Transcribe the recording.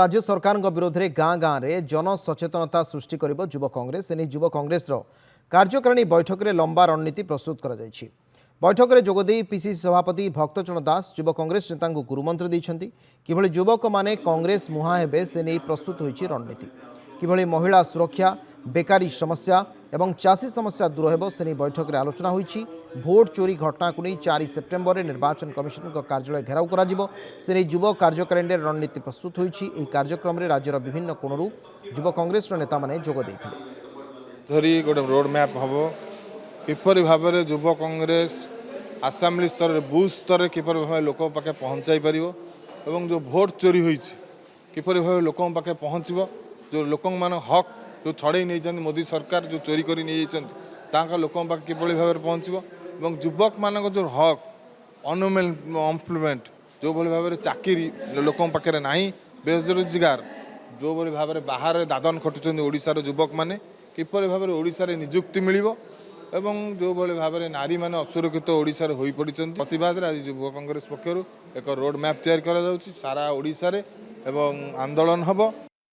राज्य सरकार विरोध में गाँ गाँव में जनसचेतनता सृष्टि कर युव कांग्रेस एने युव कांग्रेस कार्यकारिणी बैठक में लंबा रणनीति प्रस्तुत कर बैठक में जोगदे पीसीसी सभापति भक्तचरण दास युव कांग्रेस नेता गुरुमंत्र देते किभली युवक माने कांग्रेस मुहा हेबे से नहीं प्रस्तुत होती रणनीति किभली महिला सुरक्षा बेकारी समस्या एवं चाषी समस्या दूर हेब से नहीं बैठक में आलोचना होती भोट चोरी घटना को नहीं 4 सेप्टेम्बर में निर्वाचन कमिशन कार्यालय घेराव कर युव कार्यकारिणी रणनीति प्रस्तुत होती कार्यक्रम में राज्यर विभिन्न कोणरू युव कांग्रेस नेता माने जोग देथिले। गोटे रोड मैप हम किपर भाव में युव कांग्रेस आसेम्बली स्तर बूथ स्तर किपर भाव लोक पाखे पहुँचाई पार और जो भोट चोरी होती किपर भाव लोक पाखे पहुँचब जो लोक मान हक जो छड़े नहीं मोदी सरकार जो चोरी कर लोक पाखे किभली भाव में पहुँचब युवक मान जो हक अनएम्प्लॉयमेंट जो भाई भाव में चाकरी लोक पाखे ना बेरोजगार जो भाई भाव में बाहर दादन खटुच्च ओडिशार युवक मैंने किपर भाव में ओडिशार निजुक्ति मिल एवं जो भाई भाव में नारी मैंने असुरक्षित ओडिशार हो पड़ी प्रतिवाद आज युव कांग्रेस पक्षर एक रोड मैप तैयार करा सारा ओडिशार एवं आंदोलन हम